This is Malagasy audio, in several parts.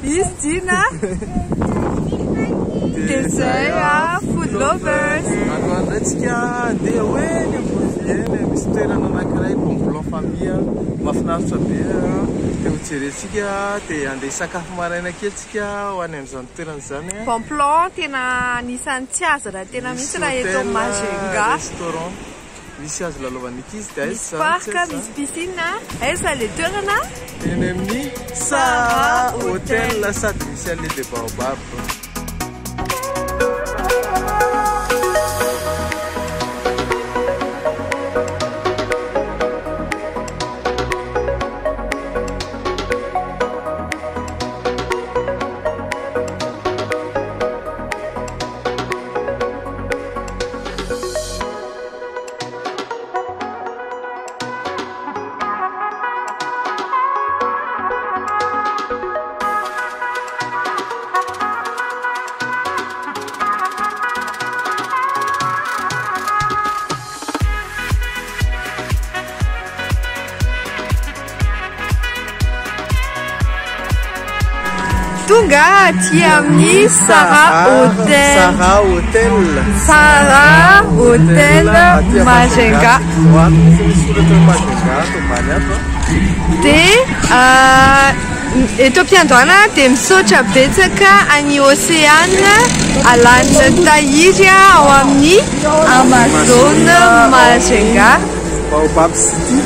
Istina Desaya Food Lovers. Androandratsika andeha hoe ny Ambodiviany misy toerana anankiray Bon Blanc Famille mahafinaritra be dia ho jerentsika dia andeha sakafo maraina kely ho any amin'izany toerana izany. Bon Blanc tena anisan'ny tsy azo raha tena misy raha eto Majunga. Restaurant misy azo lalaovan'ny ankizy dia misy parc, misy piscine. Aiza ilay toerana? Eny amin'ny Sahara Hotel sady misy an'ilay de Baobab. Tonga aty amin'ny Sahara Hotel. Sahara Hotel Majunga. Dia eto am-piandohana dia misaotra betsaka any Oceane alany tahiry ao amin'ny Amazon Majunga.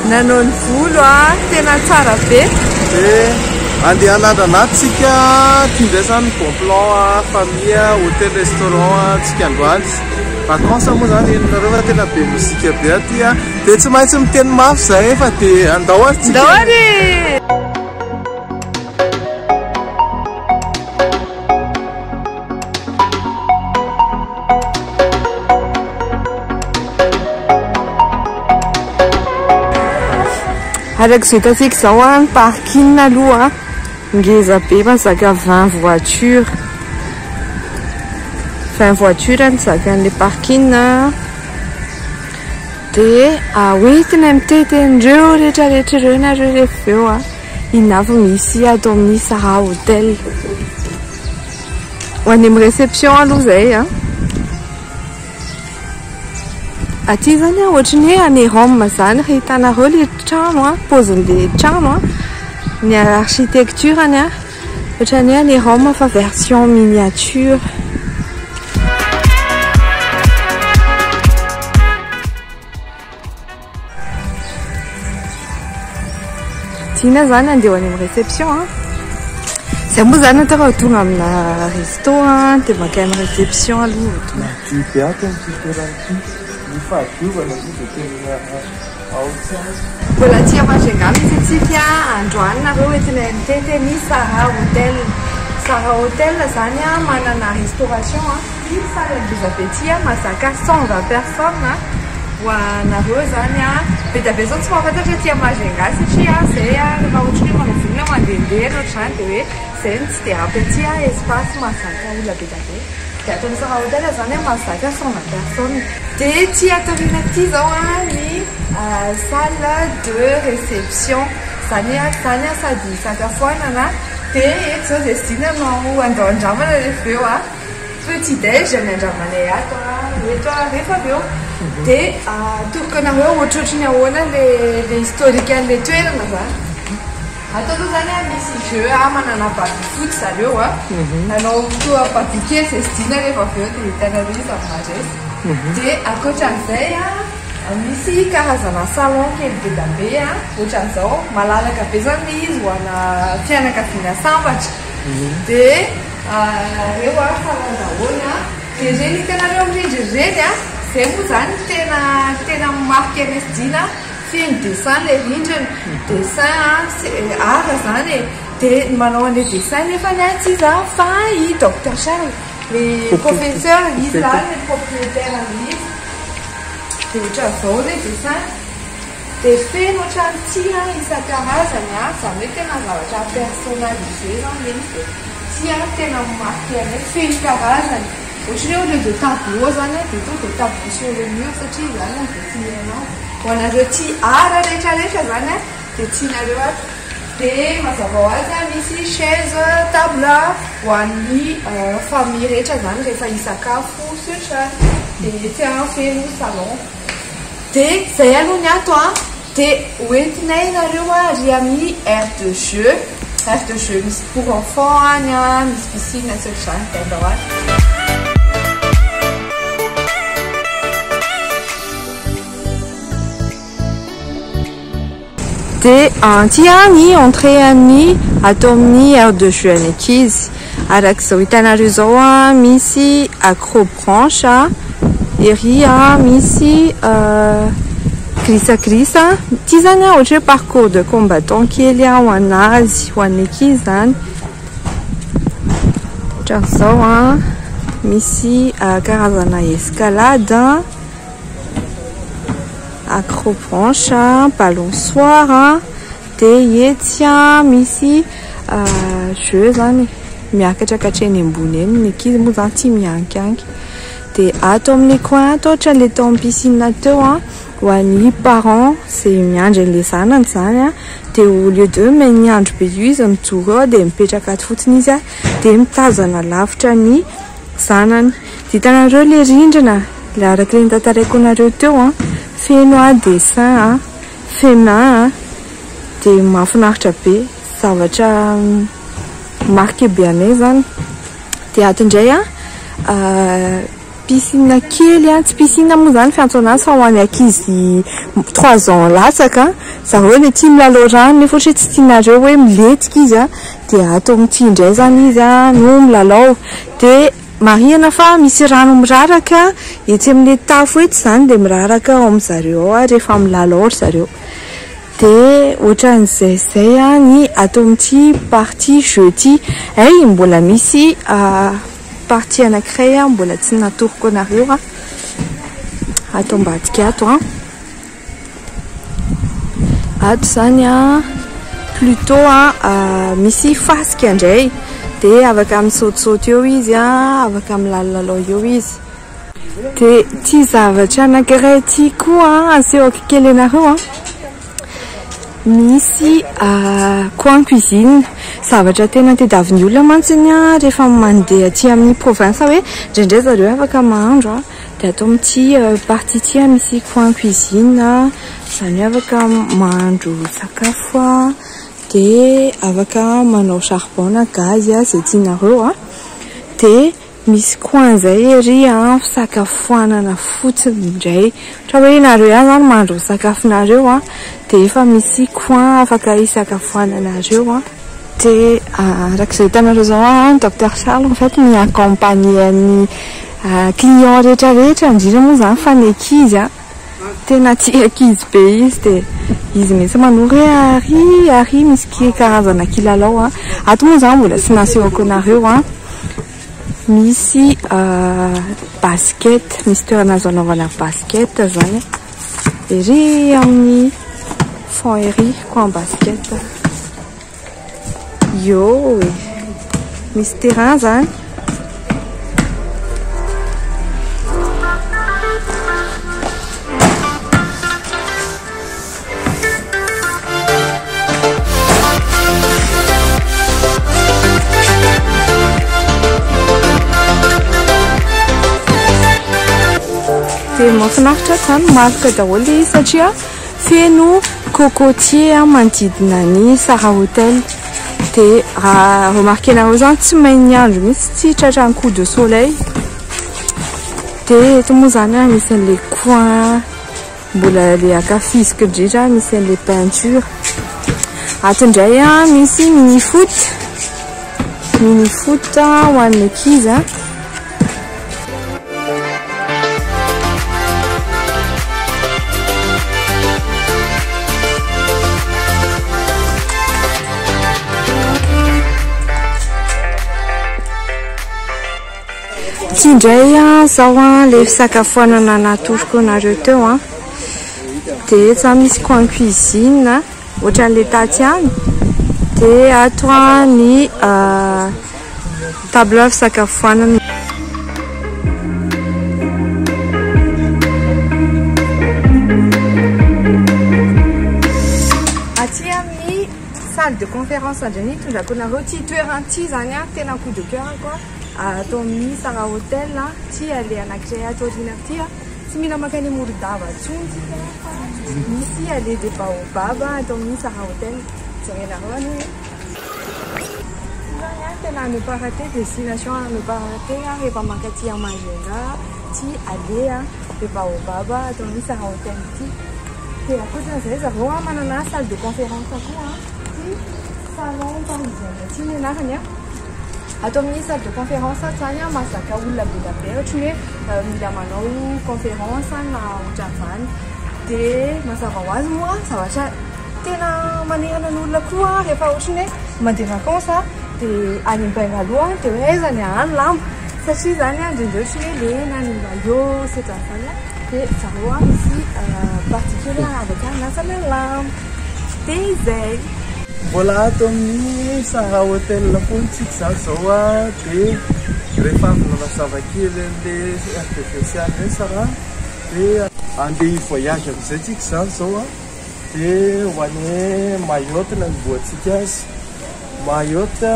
Nanao ny volo tena tsara be. Andeha hanandranatsika tindraisany Bon Blanc Famille Hotel Restaurant tsika androany. Vacances moa zany enareo fa tena be mozika be aty dia tsy maintsy miteny mafy zay fa dia andao ary tsika. Andao ary! Araka izay hitantsika izao ny parking aloha ngeza be mazaka 20 voiture. 20 voiture ny zakan'ilay parking dia hoentina miteten'ireo rehetrarehetra ireo nareo rehefa eo inona avy misy ato amin'ny Sahara Hotel. Ho any amin'ny réception aloha zay aty zany ohatran'ny hoe any Rome zany rehefa hitanareo ilay trano paozin'ilay trano ny architecture-ny ohatran'ny hoe any Rome fa version miniature. Tiana zany andeha ho any amin'ny réception zay moa zany atao raha tonga amina resto dia maka amin'ny réception aloha mbola tia Majunga misy atsika androany nareo entina mitety ny Sahara Hotel. Sahara Hotel zany manana restauration ty salle boza be ty mazaka 120 personnes ho anareo zany be dia be zao tsy mahafantatra tia Majunga satria zay rehefa ohatry hoe manavonina mandehandeha ohatr'izany dia hoe zay no tsy dia ampy aty espace mazaka olona be dia be. Dia atao ny Sahara Hotel zany mazaka 120 personnes. Dia ty atoriana ty zao ny salle de réception zany sady isakafoanana dia eto zao zay sy dinanao andao andramana rehefa eo petit déj ny andramanay ato eto rehefa avy eo. Dia atoroko anareo ohatrohatry ny ahoana le historique an'ilay toerana zany. Ato aloha zany misy jeu manana baby foot zareo nanao toa baby kely zay sy dina rehefa avy eo dia hitanareo izy amin'aresy. Dia ankoatran'izay misy karazana salon kely be dia be ohatran'izao malalaka be zany izy ho ana fianakaviana sambatra. Dia reo falandrahoana dia ireny hitanareo amin'ny rindrina zay moa zany tena marqué an'esy dina film dessin ilay rindrina. Dessin art zany dia manao an'ilay dessin nefa ny aty izy fa i Dr Charles le professeur izy zany le propriétaire an'izy. Dia ohatran'izao ilay dessin dia feno ohatran'ity isan-karazany zany hoe tena zavatra personnalisé zany izy. Ty tena marqué an'ilay feno karazany ohatry hoe au lieu de tableau zany dia tonga dia tableau sur le mur satria zany dessineranao ho anareo ty art rehetrarehetra zany dia tianareo dia mazava ho azy misy chaise table ho an'ny famille rehetra zany rehefa hisakafo sy otrany dia tsy feno salon dia zay aloha ny ato dia hoentinay nareo ry amin'ny aire de jeu misy pour enfant misy piscine sy otrany tendao dia ty ny entrée any atao amin'ny aire de jeu any ankizy arak'izao hitanareo zao misy acrobranche ery misy grisagrisa ty zany ohatra hoe parcours de combattant kely ho anazy ho an'ny ankizy zany ohatra zao misy karazana escalade acrobranche balançoire dia etsy misy jeu zany miakatra katreny ambony eny ny ankizy moa zany tsy miankianky dia ato amin'ny coin ato ohatra le tao amin'ny piscine teo ho an'ny parent zay miandry an'le zanany zany dia au lieu de miandro be io izy mijoro dia mipetraka ato fotsiny izy dia mitazana lavitra ny zanany dia hitanareo le rindrina le arak'ireny tantaraiko anareo teo feno dessin fémin dia mahafinaritra be zavatra marqué be anay zany dia ato indray piscine kely tsy piscine moa zany fiantsoana azy fa ho an'ny ankizy 3 ans latsaka zareo le tia milalao rano nefa ohatra tsy tianareo hoe miletika izy dia ato amin'ity indray zany izy no milalao dia marihana fa misy rano miraraka etsy amin'le tafo etsy zany dia miraraka ao amin'zareo ao rehefa milalao zareo dia ohatran'izay ny ato amin'ity partie jeu ty mbola misy partie anankiray mbola tsy natoroko anareo ato ambadika ato zany plutôt misy fasika indray dia afaka misaotisaoty eo izy afaka milalao eo izy dia ty zavatra anankiray ty koa asehoko kely anareo misy coin cuisine zavatra tena tediavin'ny olona mantsiny rehefa mandeha aty amin'ny province hoe indraindray zareo afaka mahandro dia atao amin'ity partie ty misy coin cuisine zany afaka mahandro sakafo dia afaka manao charbon na gaz zay tianareo dia misy coin zay ery fisakafoanana fotsiny indray ohatra hoe nareo zany mahandro sakafonareo dia efa misy coin afaka hisakafoananareo dia arak'izay hitanareo zao docteur Charles en fait mi-accompagner ny client rehetrarehetra indrindra moa zany fa ny ankizy tena tia ankizy be izy dia izy mihitsy manoro hoe ary misy karazana kilalao ato moa zany mbola tsy nasehoko anareo misy basket misy toerana azo anaovana basket zany ery amin'ny fond ery coin basket misy terrain zany dia mahafinaritra zany marika daholo satria feno cocotier manodidina ny Sara Hotel dia remarquenareo zany tsy mainy andro mihitsy tsy tratrany coup de soleil dia eto moa zany misy an'le coin mbola le akafiziko indrindra misy an'le peinture ato indray misy mini foot ho an'ny ankizy ty indray zao le fisakafoanana natoroko anareo teo dia eto misy coin cuisine ohatran'le taty any dia ato ny table fisakafoanana salle de conférence andreny tondrakonareo ty toerana ty zany a tena coup de cœur koa atao amin'ny Sara Hotel ty ale anankiray ato aoriana ty tsy mila makany Morodava intsony misy ale de Baobab atao amin'ny Sara Hotel jerenareo any tena ne pas rater destination ne pas rater rehefa mankaty Majunga ty ale de Baobab atao amin'ny Sara Hotel ty et akoatra zay zareo manana salle de conférence koa ty salon parisien ty nenarany atao amin'ny salle de conférence zany mahazaka olona be da be ohatra hoe mila manao conférence na ohatran'izany de mazava ho azy moa zavatra tena manerana ny olona koa rehefa ohatra hoe mandeha vacances de any Bengaloa de hoe aizany any lamba satria zany indrindra ohatra hoe lena ny maillot setran'izany de zareo misy particulier avec anasana lamba de izay mbola ato amin'ny Sara Hotel fontsika zany zao de rehefa avy nanazava kely le artificial regny Sara de andeha voyage amizay tsika zany zao de ho an'ny Mayotte nanimboatsika azy Mayotte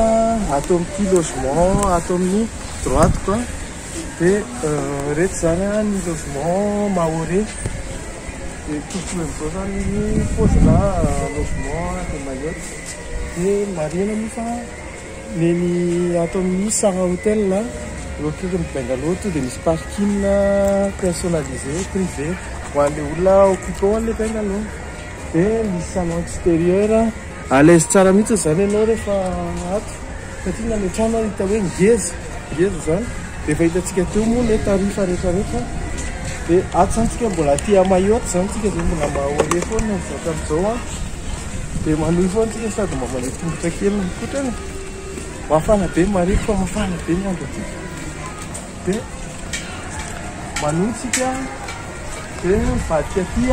atao amin'ny logement atao amin'ny droite quoi de reto zany ny logement Maoré de tout le zany ny pozina logement de Mayotte de marina mifa neny atao amin'ny Sara Hotel lokakiny Bengaloa to de misy parking personnalisé privé ho an'le olona occupé an'le Bengaloa de misy salon extérieur à l'aise tsara mihitsy zany ianao rehefa ato satria na le trano hita hoe ngeza zany de efa hitantsika teo moa le tarifa rehetrarehetra de ato zany tsika mbola tia Mayotte zany tsika de mbola Maoré foana zaka am'izao de manohy foana tsika sady mba mandeha tongotra kely mikotrana mafana be mariko fa mafana be ny andro aty de manohy tsika de mivadika aty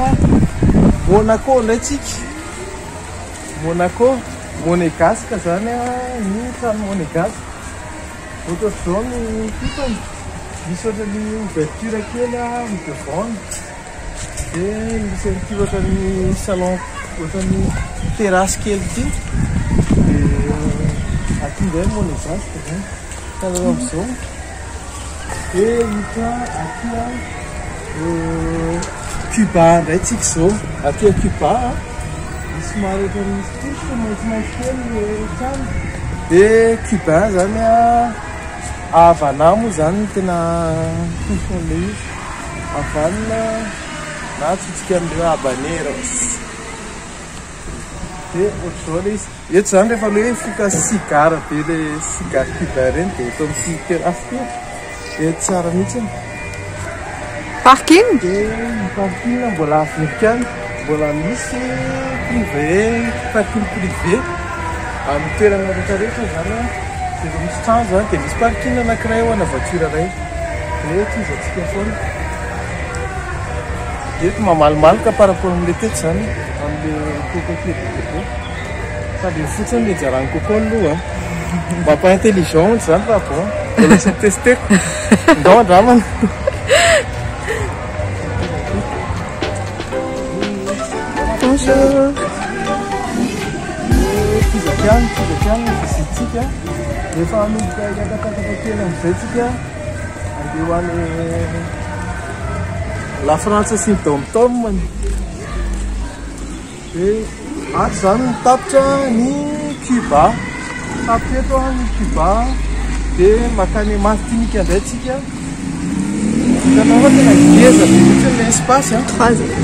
Monaco indray tsika Monaco monégasque zany ny trano monégasque ohatra zao ny tipany misy ohatran'ny ouverture kely midevant de misy an'ity ohatran'ny salon ohatran'ny terrasse kely ty de aty ndray monégasque zany karaha am'izao de hita aty Cuba ndray tsika zao aty Cuba misy maro ohatran'ny style maitsomaitso kely le trano de Cubain zany avanamo zany tena tofon'le izy avanina na tsitsika am'le habanera de ohatr'izao le izy eto zany rehefa le hoe foka sigara be le sigara Cubain reny de eto amin'ny terrasse ty de tsara mihitsy parking de ny parking mbola africaine mbola misy privé parking privé amin'ny toerana rehetrarehetra zany de misy trano zany de misy parking anankiray ho ana voiture ray de ty izatsika foana eto mamalimalika par rapport am'le teto zany am'le coco kely sady fotsiny le jarany coco aloha mba pas intelligent zany fa bon mbola tsy testeko ndao andramana bonjour Tizakany visitsika rehefa anomboka iakatakaka kely am'izay tsika andeha ho any la France sy ny tom-tom de ato zany mitapitra ny Cuba tapitra eto ny Cuba de makany Martinique indray tsika hitanao fa tena ngeza be mihitsy le espace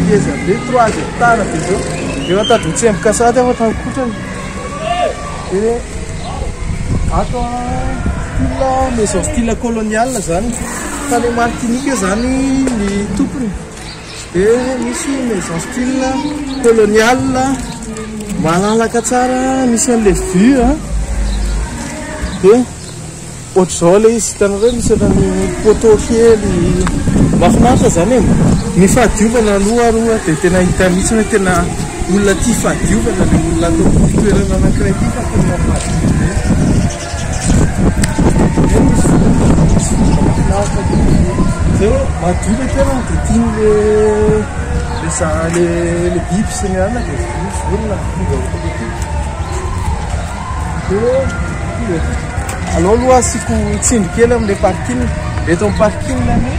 ngeza be 3 hectares be zao eo atadotsemboka sady afa tankotrany de ato style maison style colonial zany fa le Martinique zany ny tompony de misy maison style colonial malalaka tsara misy an'le vue de ohatr'izao le izy hitanareo misy ohatrany poteau kely mahafinaritra zany ny fahadiovana aloha roa de tena hita mihitsy hoe tena olona ty fahadiovana le olona atao toerana anankiray ty fa tena mahadio be de madio le toerana de tiany le biby sy ny ana de volona Allo aloha asiko tsindry kely amin'ilay parking. Eto amin'ny parking ny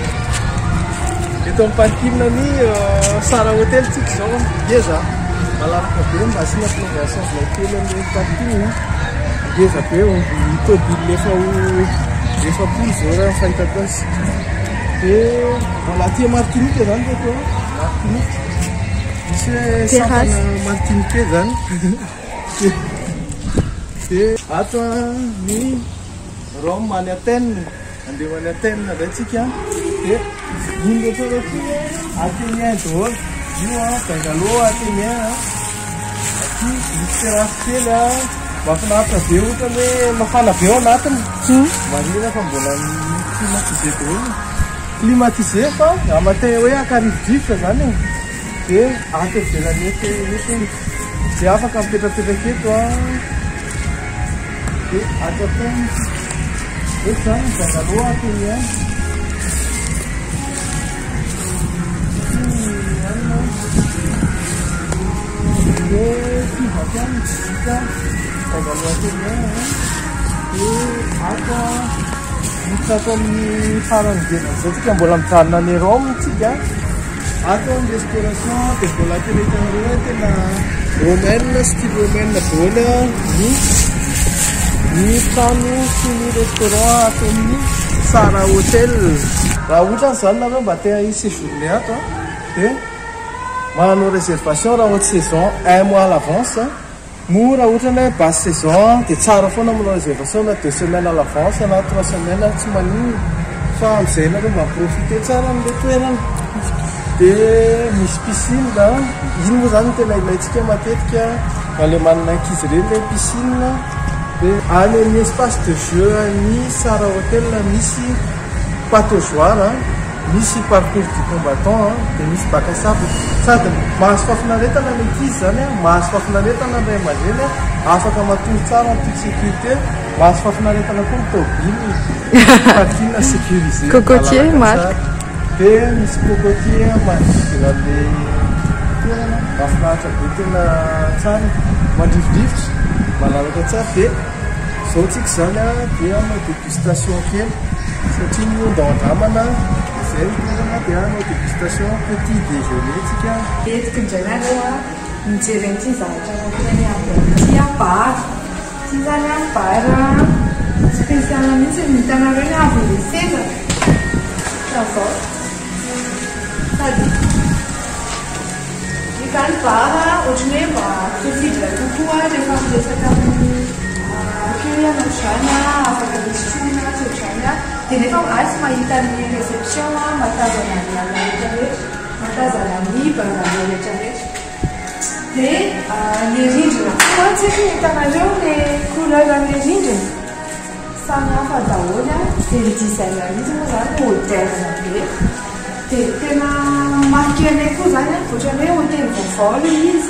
eto amin'ny parking ny Sara Hotel tsika zao ngeza malalaka be mba asina prolongation kely amin'ilay parking ngeza be tôbily efapolo zao raha fahitako azy. Dia voilà aty Martinique zany reto Martinique misy hoe sampana Martinique zany. Dia ato ny Rome any Athènes andeha any Athènes indray tsika. Dia ino rehetra Athénien daholo io bengalow Athénien aty misy terasy kely mahafinaritra be ohatra hoe mafana be ao anatiny marina fa mbola climatisé daholo climatisé fa amatin hoe akarivodrivotra zany e. Dia ato ivelany eto dia afaka mipetrapetraka eto dia ato Athènes eto zany bengalow Athénien. Ato amin'ny farany gelany zao tsika mbola mijanona ny Rome tsika. Ato ny restauration dia mbola tena hitanareo hoe tena romaine style romaine daholo ny trano sy ny restaurant ato amin'ny Sara Hotel. Raha ohatra n'izany nareo mba te hiséjourner ato dia manao réservation raha ohatry saison 1 mois à l'avance. Moa raha ohatra hoe basse saison dia tsara foana manao réservation na 2 semaines à l'avance na 3 semaines tsy maninona fa amin'izay nareo mba profiter tsara amin'ilay toerana. Dia misy piscine ino moa zany tena ilayntsika matetika male manana ankizy ireny ilay piscine. Dia any amin'ny espace de jeu ny Sara Hotel misy pataugeoire misy parcours du combattant dia misy bac à sable sady mahazo fahafinaretana ny ankizy zany mahazo fahafinaretana ray aman-dreny afaka matory tsara ny toute sécurité mahazo fahafinaretana koa ny tôbily parking sécurisé cocotier marque. Dia misy cocotier manodidina an'ilay toerana mahafinaritra be tena tsara mandrifodrivotra malalaka tsara. Dia zao tsika zany dia manao dégustation kely satria ny andamana izay toerana dia manao dégustation petit déjeuner tsika. Entiko indray nareo mijery an'ity zavatra teny amin'ity bar. Ity zany bar spécial mihitsy hitanareo ny avy le seza zao sady izany bar ohatrany hoe mba tofiditra kokoa rehefa miresaka amin'ny client zany afaka misotrona sy ohatrany dia nefa azy mahita ny réception matazana ny lalana rehetrarehetra matazana ny bangalo rehetrarehetra. Dia ny rindrina koa tsika hitanareo le couleur amin'ny rindrina samy hafa daholo dia ny designer izy moa zany moderne be. Dia tena marqué anay koa zany ohatrany hoe hôtely vaovao izy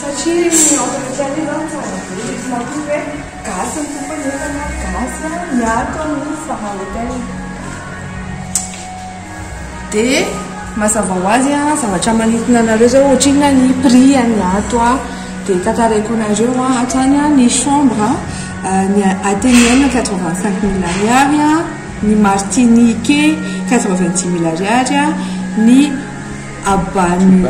satria ny entretien zany tsara be izy makoa hoe gasy ny tompony nefa na gasy miato ny Sara Hotel. Dia mazava ho azy zavatra manintona anareo zao ohatrina ny prix any ato dia tantaraiko anareo hatrany ny chambre ny Athénienne 85 000 ariary, ny Martinique 90 000 ariary, ny Abanu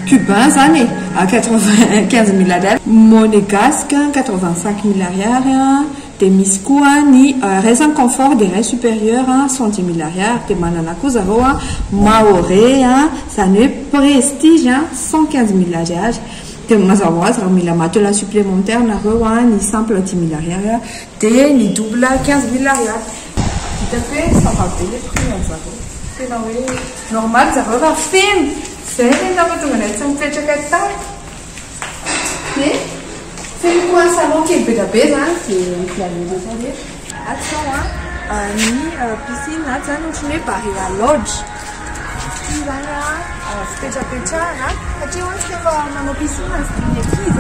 cubain zany 95 000 ariary, monégasque 85 000 ariary. Dia misy koa ny raison confort des reins supérieurs 110 000 ariary. Dia manana koa zareo Maoré zany hoe prestige 115 000 ariary. Dia mazava ho azy raha mila matelas supplémentaire nareo ny simple 10 000 ariary dia ny double 15 000 ariary. Hitako hoe ça va be le prix zareo tena hoe normal zareo raha feno zay ny tapa tonga nay tsy mipetraka tany. Dia feno koa salon kely be da be zany dia planerehetrarehetra aty zao ny piscine aty zany ohatrany hoe Barilla Lodge ity zany fipetrapetrahana satria ohatsy efa manao piscine ny ankizy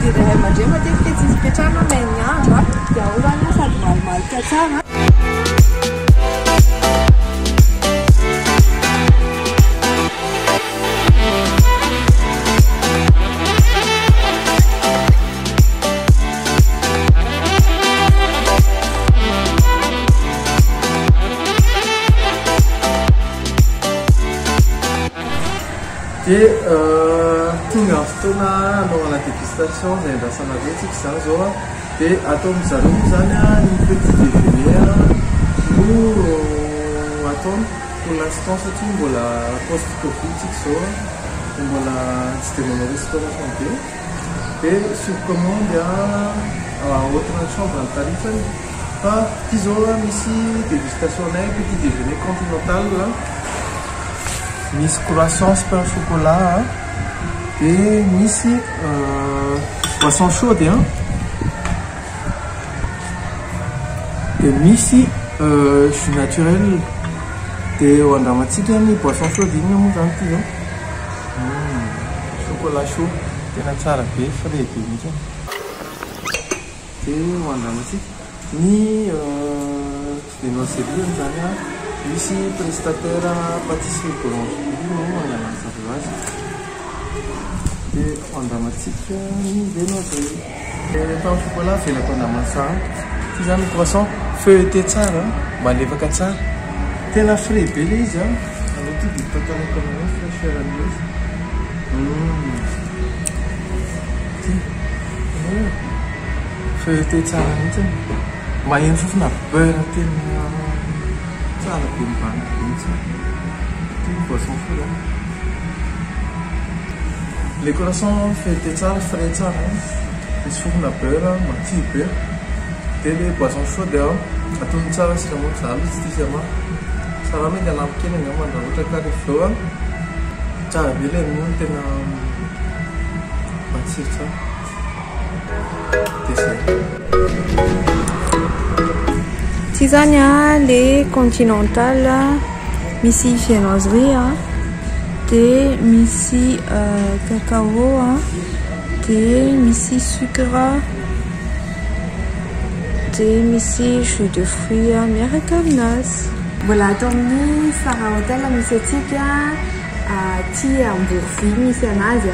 dia ray aman-dreny matetika tsy fipetrahana mainy andro dia ao zany sady malimalika tsara. dia tonga fotoana anaovana dégustation zay andrasana betsika zany zao a dia atao amin'izareo moa zany a ny petit déjeuner no ataony pour l'instant satria mbola post covid tsika zao a dia mbola tsy dia manao restauration be dia sur commande a ohatrany chambre ny tarifany fa ty zao a misy dégustation nay petit déjeuner continental misy croissance pain au chocolat et misy boisson chaude et misy jus naturel de andramatsika ny boisson chaude igny moa zany ty zao chocolat chaud tena tsara be frais be mihitsy de andramatsika ny viennoiserie zany a misy prestataire pâtisserie boulangerie no magnanasavy azy dia andramatsika ny viennoiserie pain au chocolat velako andramana tsara ty zany croissant feuilleté tsara malefaka tsara tena frais be le izy a aloha ty ditatanako aminao fraîcheur amizy feuilleté tsara mihitsy maheno fofona beurre tena tsara be mibana mihitsy ty boisson chaude le croissant feuilleté tsara frais tsara misy fofona beurre matsiro be dia le boisson chaude atony tsara siramamy zalo izy ty siramamy tsara mety anampy kely angamba ndra ohatra carré fleur tsara be le ronono tena matsiro tsara dessert. Ty zany a le continental misy viennoiserie dia misy cacao dia misy sucre dia misy jus de fruits miaraka aminazy. Mbola atao amin'ny Sara Hotel misy atsika ty Amborovy misy anazy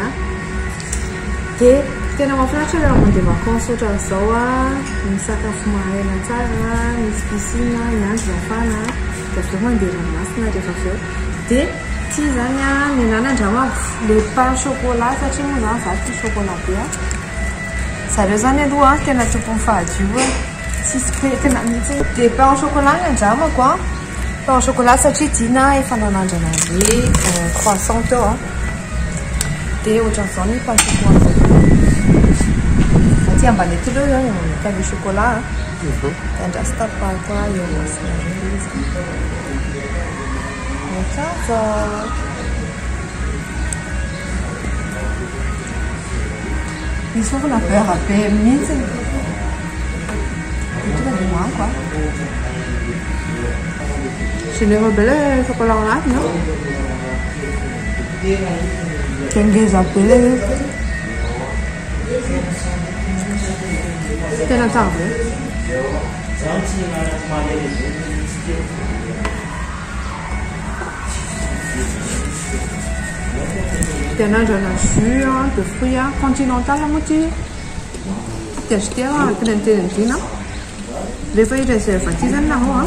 dia tena mahafinaritra raha mandeha vacances ohatra zao misakafo mahena tsara misy piscine miandry mafana dia aveo mandeha ranomasina rehefa aveo dia ty zany ny ananandrama le pain chocolat satria moa zany za ty chocolat be zareo zany aloha tena tompon'ny fahadio tsisy pe tena mihitsy dia pain au chocolat ny andramako pain au chocolat satria dina efa nanandrana le croissant teo dia ohatran'izao ny pain chocolat ty ambany aty aloha zany manomboka le chocolat dia andrasy tapaka eo masina izy tsara misy fofona beurre be mihitsy tonga dia moako généreux be le chocolat anatiny dia ngeza be le tena tsara be dia anandrana jus de fruits continental moa ty dia azoteo tenenitenendina rehefa ireserva ty zany nao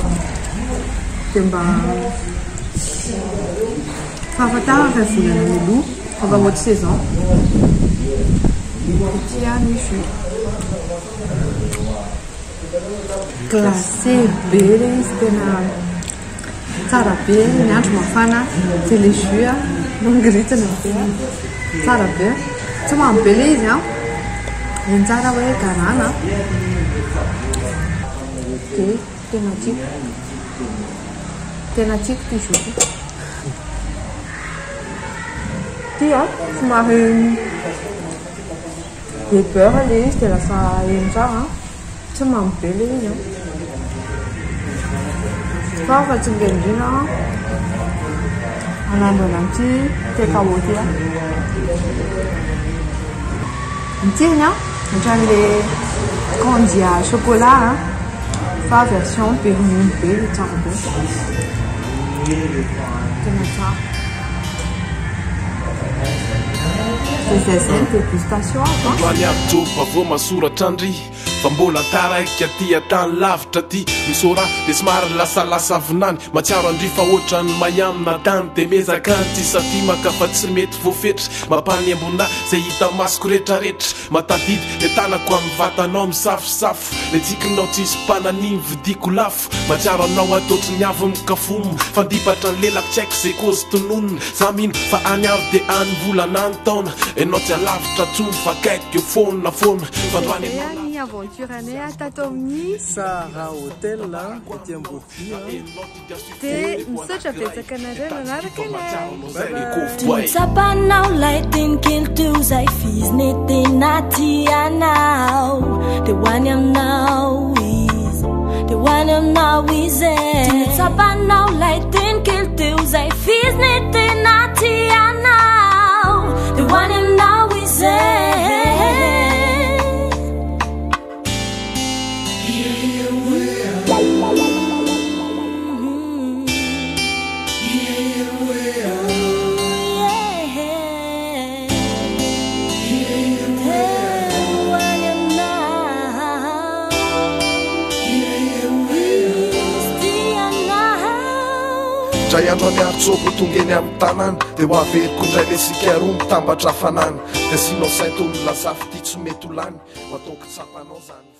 dia mba fahafantaraka volana miloa ava haute saison ty ny jus glacé be le izy tena tsara be ny andro mafana dia le jus nongiritina be tsara be tsy mamy be le izy eny tsara hoe garana dia tena tiako ty jus ty somary be beurre le izy dia lasa eny tsara tsy mamy be le izy fa tsy ngendrina anandrana an'ity cacao ty mitiny ohatran'le candy à chocolat fa version be ronono be le tsara be tena tsara zay dégustation androany aby joba vo masoratra andry fa mbola taraika ty atany lavitra ty misora de somary lasalasa avinany matsiaro andry fa ohatrany mayamina tany de mezakany ty saty makafa tsy mety voafetra mampany ambona zay hita masoko rehetrarehetra matadidy le tanako amin'ny vatanao misafosafo le tsikinao tsisy mpananiny vidiko lafo matsiaro anao atotry ny avy mikafomo fandipatra ny lelako tsy haiko zay kozy tononona za mino fa any aro de any volana any taona enao tsy alavitra tsony fa kaiky eo fona fandroany aventure anay tato amin'ny Sahara Hotel ety Ambodidia dia misaotra betsaka anareo nanaraka ilay Tsapanao lay teny kely teo zay fiziny tena tianao dia hoany aminao izy dia hoany aminao izy tsapanao lay teny kely teo zay fiziny tena tianao dia hoany aminao izy Dray andro any aritsoko tongeny amin'ny tanàna dia ho averiko indray le sika roa mitambatra hafanana dia sinao sainto ny lazafy ty tsy mety ho lany ho ataoko tsapanao zany